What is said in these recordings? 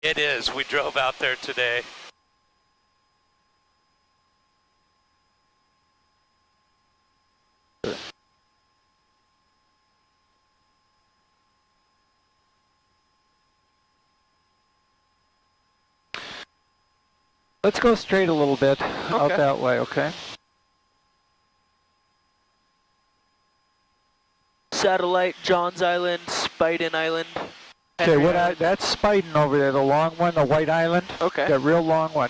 It is. We drove out there today. Let's go straight a little bit out that way, okay? Satellite, Johns Island, Spiden Island. Okay, that's Spiden over there, the long one, the White Island. Okay. That real long one.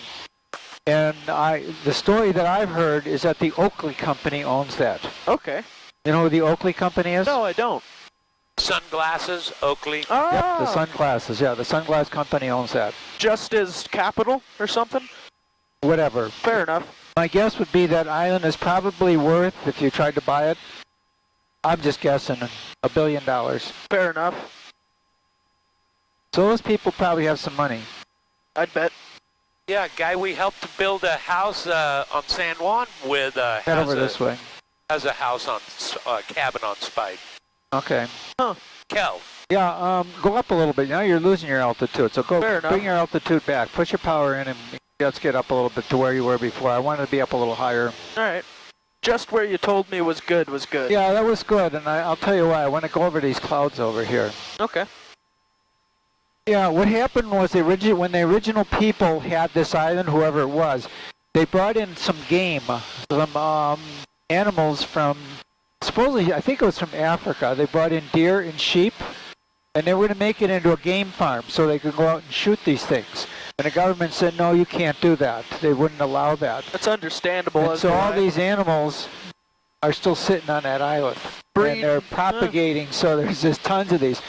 And the story that I've heard is that the Oakley Company owns that. Okay. You know who the Oakley Company is? No, I don't. Sunglasses, Oakley. Oh. Yep, the sunglasses, yeah, the sunglass company owns that. Just as capital or something? Whatever. Fair enough. My guess would be that island is probably worth, if you tried to buy it, I'm just guessing, $1 billion. Fair enough. So those people probably have some money. I'd bet. Yeah, guy we helped to build a house on San Juan with Head over this way. has a house on cabin on Spide. Okay. Huh. Kel. Yeah, go up a little bit. Now you're losing your altitude, so go Fair enough. bring your altitude back. Push your power in and let's get up a little bit to where you were before. I wanted to be up a little higher. All right. Just where you told me was good was good. Yeah, that was good, and I'll tell you why. I want to go over these clouds over here. Okay. Yeah, what happened was when the original people had this island, whoever it was, they brought in some game, some animals from, supposedly, I think it was from Africa. They brought in deer and sheep, and they were going to make it into a game farm so they could go out and shoot these things. And the government said, no, you can't do that. They wouldn't allow that. That's understandable. And so all these animals are still sitting on that island. And they're propagating, so there's just tons of these.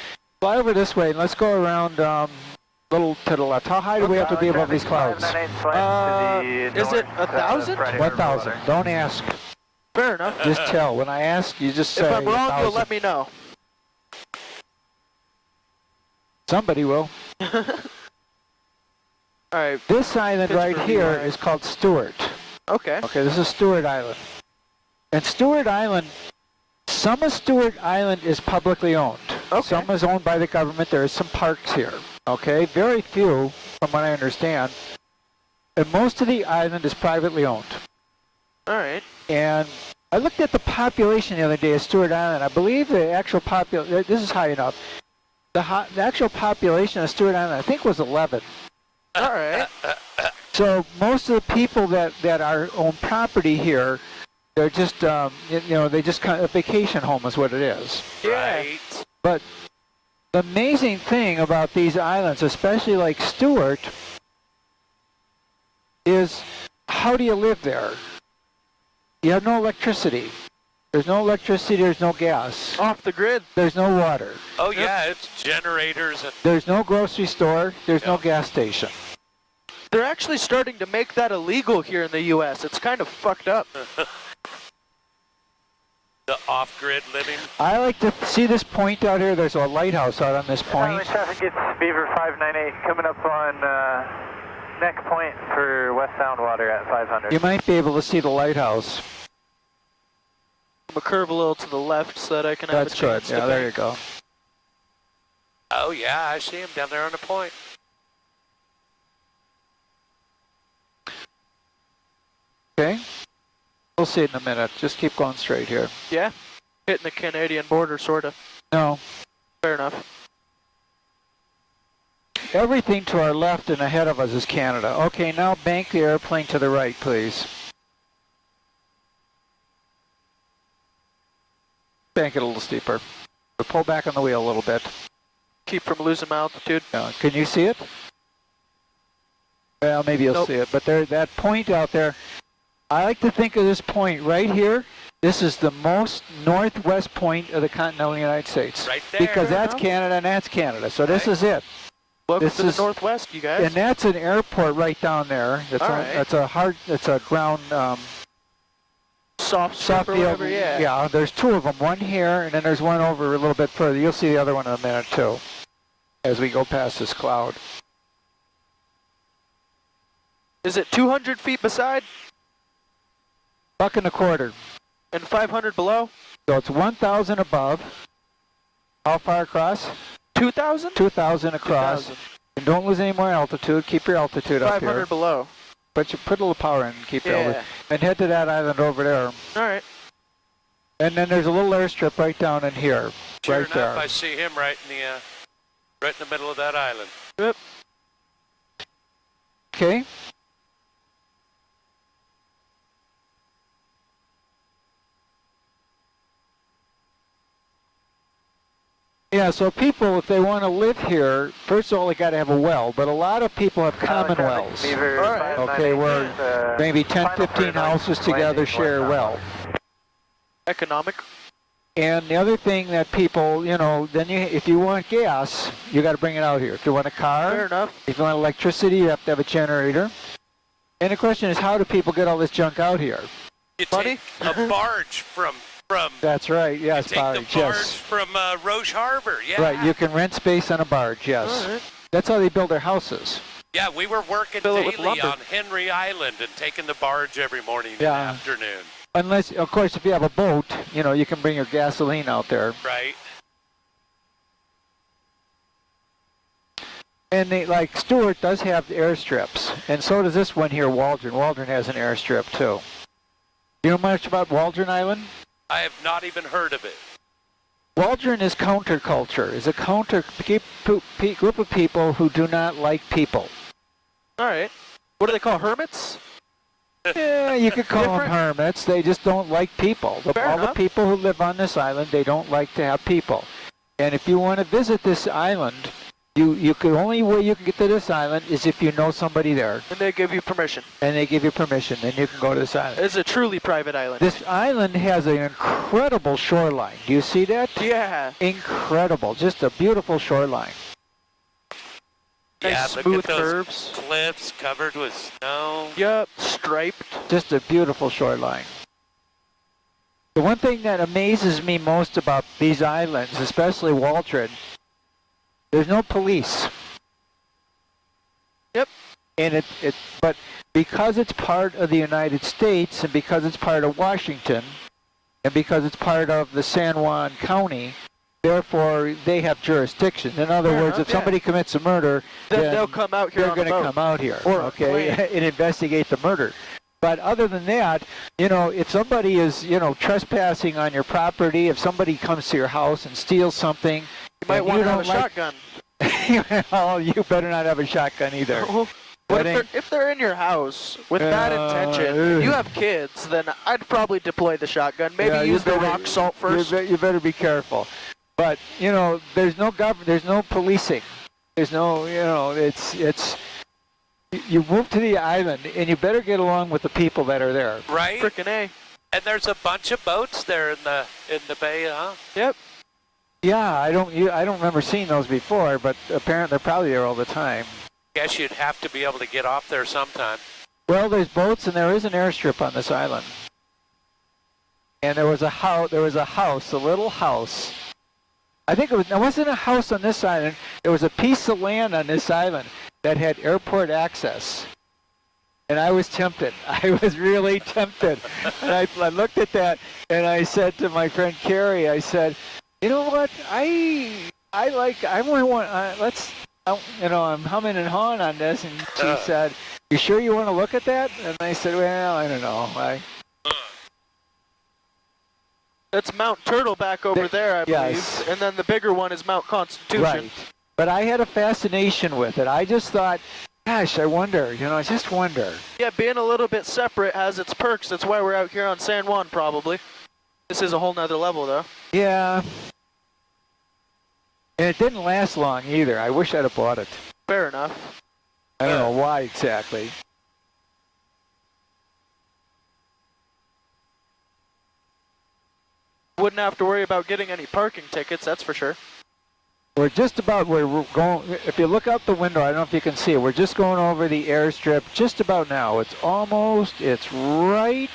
Fly over this way, and let's go around little to the left. How high do we have to be above these clouds? Is it 1,000? 1,000. Don't ask. Fair enough. Just tell. When I ask, you just say If I'm wrong, 1,000. you'll let me know. Somebody will. All right. This island right here is called Stewart. Okay. Okay, this is Stewart Island. And Stewart Island, some of Stewart Island is publicly owned. Okay. Some is owned by the government. There are some parks here. Okay, very few, from what I understand. And most of the island is privately owned. All right. And I looked at the population the other day of Stewart Island. I believe the actual population, this is high enough, the actual population of Stewart Island, I think, was 11. All right. So most of the people that own property here, they're just, they just kind of, a vacation home is what it is. Right. But the amazing thing about these islands, especially like Stewart, is how do you live there? You have no electricity. There's no electricity, there's no gas. Off the grid. There's no water. Oh, yeah, it's generators. And There's no grocery store, there's no gas station. They're actually starting to make that illegal here in the U.S. It's kind of fucked up. the off-grid living. I like to see this point out here. There's a lighthouse out on this point. Traffic, it's Beaver 598 coming up on neck point for West Soundwater at 500. You might be able to see the lighthouse. I'm gonna curve a little to the left so that I can have a That's good. chance Yeah, to there you go. Oh, yeah, I see him down there on the point. Okay. We'll see it in a minute. Just keep going straight here. Yeah? Hitting the Canadian border, sort of. No. Fair enough. Everything to our left and ahead of us is Canada. Okay, now bank the airplane to the right, please. Bank it a little steeper. But pull back on the wheel a little bit. Keep from losing my altitude. Can you see it? Well, maybe you'll see it. But there, that point out there, I like to think of this point right here. This is the most northwest point of the continental United States. Right there. Because that's Canada and that's Canada. So this is it. Welcome This to the is- Northwest, you guys. And that's an airport right down there. That's All right. that's a ground soft soft or field. whatever, yeah. Yeah, there's two of them. One here, and then there's one over a little bit further. You'll see the other one in a minute too, as we go past this cloud. Is it 200 feet beside $1.25. and 500 below? So it's 1,000 above. How far across? 2,000? 2,000 across. 2,000. And don't lose any more altitude. Keep your altitude up 500 here. below. But you put a little power in and keep your Yeah. altitude. And head to that island over there. All right. And then there's a little airstrip right down in here. Sure right enough, there. I see him right in the middle of that island. Yep. Okay. Yeah, so people, if they want to live here, first of all, they got to have a well. But a lot of people have common wells. Beaver All right. 598, Okay, where maybe 10, final 15 for houses together landing share a well. Economic. And the other thing that people, you know, then you, if you want gas, you got to bring it out here. If you want a car, Fair enough. if you want electricity, you have to have a generator. And the question is, how do people get all this junk out here? You Buddy? take a barge from That's right, yes, take the barge, barge yes. from Roche Harbor. Yeah. Right, you can rent space on a barge, yes. All right. That's how they build their houses. Yeah, we were working Fill it with daily lumber. on Henry Island and taking the barge every morning Yeah. and afternoon. Unless, of course, if you have a boat, you know, you can bring your gasoline out there. Right. And they, like, Stewart does have airstrips, and so does this one here, Waldron. Waldron has an airstrip, too. You know much about Waldron Island? I have not even heard of it. Waldron is counterculture, is a group of people who do not like people. All right. What do they call hermits? Yeah, you could call them Different? hermits. They just don't like people. Fair All the enough. people who live on this island, they don't like to have people. And if you want to visit this island, you could only way you can get to this island is if you know somebody there, And they give you permission. and they give you permission, then you can go to this island. It's a truly private island. This island has an incredible shoreline. Do you see that? Yeah. Incredible. Just a beautiful shoreline. Nice Yeah, look smooth at those curves. cliffs covered with snow. Yup. Striped. Just a beautiful shoreline. The one thing that amazes me most about these islands, especially Waldron, there's no police. Yep. And but because it's part of the United States and because it's part of Washington and because it's part of the San Juan County, therefore they have jurisdiction. In other Fair words, enough, if somebody commits a murder, Then they'll come out here they're on the going to boat. come out here, Or a okay, plane. and investigate the murder. But other than that, you know, if somebody is, you know, trespassing on your property, if somebody comes to your house and steals something, You might and want you to have a don't like- shotgun. well, you better not have a shotgun either. What That if they're in your house with that intention, and you have kids, then I'd probably deploy the shotgun. Maybe Yeah, you use the better- rock salt first. You better be careful. But you know, there's no there's no policing. There's no, you know, it's. You move to the island, and you better get along with the people that are there. Right? Frickin' A. And there's a bunch of boats there in the bay, huh? Yep. Yeah, I don't remember seeing those before, but apparently they're probably there all the time. Guess you'd have to be able to get off there sometime. Well, there's boats, and there is an airstrip on this island. And there was a house. A little house. I think it wasn't a house on this island. It was a piece of land on this island that had airport access. And I was tempted. I was really tempted. And I looked at that, and I said to my friend Carrie, I said, you know what? I want let's. You know, I'm humming and hawing on this, and she said, "You sure you want to look at that?" And I said, "Well, I don't know." That's Mount Turtleback over there, I believe. Yes. And then the bigger one is Mount Constitution. Right. But I had a fascination with it. I just thought, gosh, I wonder. You know, I just wonder. Yeah, being a little bit separate has its perks. That's why we're out here on San Juan, probably. This is a whole nother level, though. Yeah. And it didn't last long either. I wish I'd have bought it. Fair enough. I don't know why exactly. Wouldn't have to worry about getting any parking tickets, that's for sure. We're just about where we're going. If you look out the window, I don't know if you can see it. We're just going over the airstrip just about now. It's right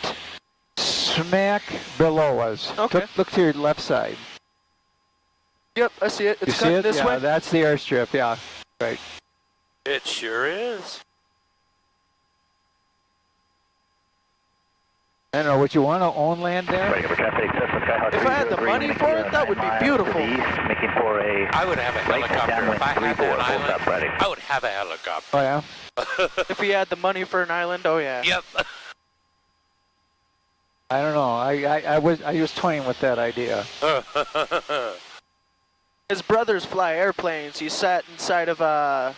smack below us. Okay. Look to your left side. Yep, I see it. You It's see cut it? this Yeah, way. that's the airstrip. Yeah, right. It sure is. I don't know, would you want to own land there? If I had the money for it, that would be beautiful. Making for a I would have a helicopter. If I had that island, I would have a helicopter. Oh, yeah? If he had the money for an island, oh yeah. Yep. I don't know. I was toying with that idea. His brothers fly airplanes. He sat inside of the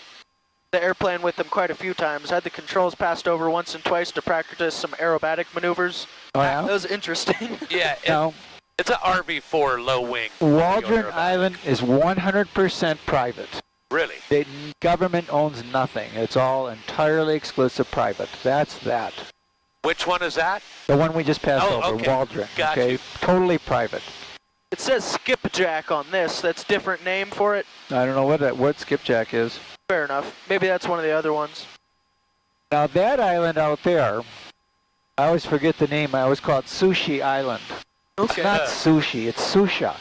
airplane with them quite a few times. Had the controls passed over once and twice to practice some aerobatic maneuvers. Oh, yeah? That was interesting. Yeah, Now, it's an RV4 low wing. Waldron Island is 100% private. Really? The government owns nothing. It's all entirely exclusive private. That's that. Which one is that? The one we just passed Oh, over, okay. Waldron. Got okay, you. totally private. It says Skipjack on this. That's different name for it. I don't know what Skipjack is. Fair enough. Maybe that's one of the other ones. Now that island out there, I always forget the name. I always call it Sushi Island. Okay. It's not sushi. It's Susha.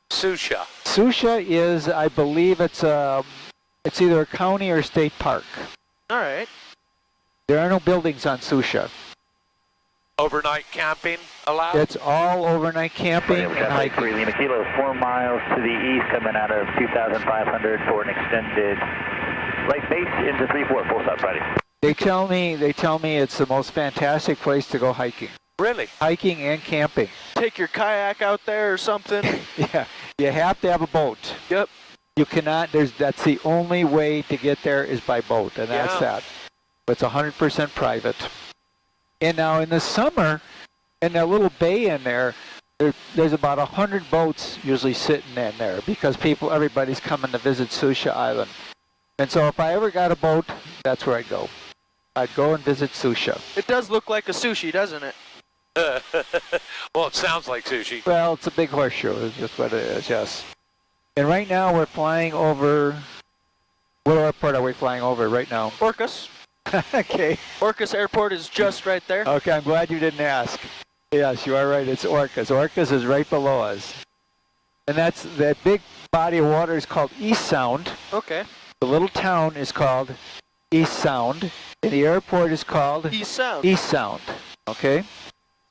Susha. Susha is, I believe, it's either a county or state park. All right. There are no buildings on Susha. Overnight camping allowed? It's all overnight camping and hiking. Lima Kilo, 4 miles to the east, coming out of 2,500 for an extended right base into 3-4, full stop Friday. They tell me it's the most fantastic place to go hiking. Really? Hiking and camping. Take your kayak out there or something. Yeah, you have to have a boat. Yep. You cannot. That's the only way to get there is by boat, and that's Yeah. that. But it's 100% private. And now in the summer, in that little bay in there's about 100 boats usually sitting in there because everybody's coming to visit Susha Island. And so if I ever got a boat, that's where I'd go. I'd go and visit Susha. It does look like a sushi, doesn't it? Well, it sounds like sushi. Well, it's a big horseshoe, is just what it is, yes. And right now we're flying over, what airport are we flying over right now? Orcas. Okay. Orcas Airport is just right there. Okay, I'm glad you didn't ask. Yes, you are right, it's Orcas. Orcas is right below us. And that big body of water is called East Sound. Okay. The little town is called East Sound. And the airport is called East Sound. East Sound. Okay?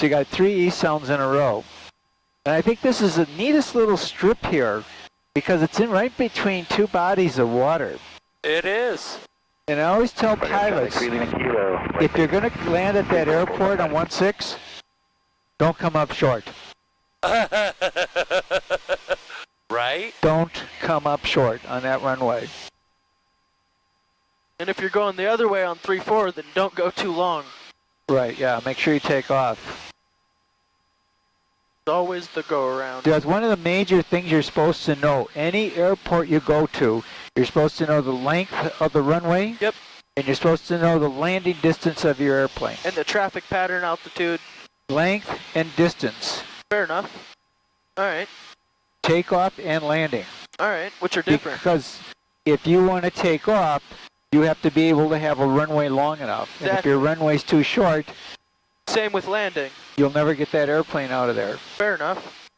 So you got 3 East Sounds in a row. And I think this is the neatest little strip here because it's in right between 2 bodies of water. It is. And I always tell pilots, if you're going to land at that airport on 16, don't come up short. Right? Don't come up short on that runway. And if you're going the other way on 3-4, then don't go too long. Right, yeah, make sure you take off. It's always the go-around. That's one of the major things you're supposed to know. Any airport you go to, you're supposed to know the length of the runway. Yep. And you're supposed to know the landing distance of your airplane. And the traffic pattern, altitude. Length and distance. Fair enough. All right. Takeoff and landing. All right. Which are different. Because if you want to take off, you have to be able to have a runway long enough. And if your runway's too short, same with landing. you'll never get that airplane out of there. Fair enough.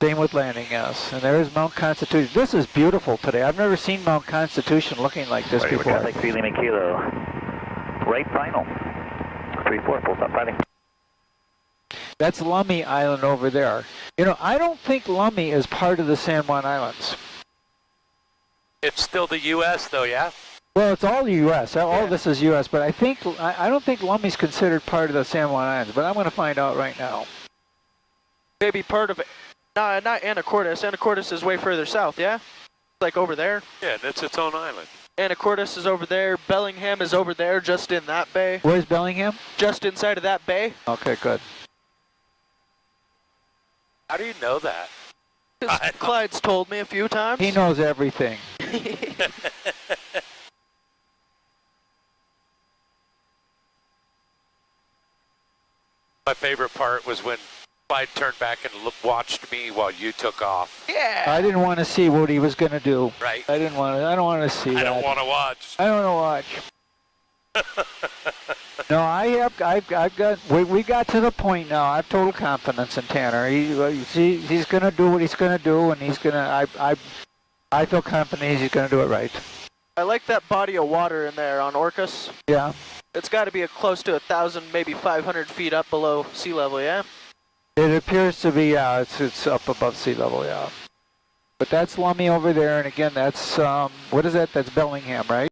Same with landing, yes. And there's Mount Constitution. This is beautiful today. I've never seen Mount Constitution looking like this before. Traffic 3 Lima Kilo, right final, 3-4, full stop Friday. That's Lummi Island over there. You know, I don't think Lummi is part of the San Juan Islands. It's still the U.S. though, yeah? Well, it's all U.S. All of this is U.S., but I don't think Lummi's considered part of the San Juan Islands, but I'm going to find out right now. Maybe part of it. Nah, not Anacortes. Anacortes is way further south, yeah? Like over there. Yeah, it's its own island. Anacortes is over there. Bellingham is over there, just in that bay. Where's Bellingham? Just inside of that bay. Okay, good. How do you know that? Clyde's told me a few times. He knows everything. My favorite part was when Clyde turned back and watched me while you took off. Yeah. I didn't want to see what he was going to do. Right. I don't want to see that. I don't want to watch. I don't want to watch. No, I've got, we got to the point now. I have total confidence in Tanner. He's going to do what he's going to do, and he's going to, I feel confident he's going to do it right. I like that body of water in there on Orcas. Yeah. It's got to be a close to 1,000, maybe 500 feet up below sea level, yeah? It appears to be, yeah, it's up above sea level, yeah. But that's Lummi over there, and again, that's, what is that? That's Bellingham, right?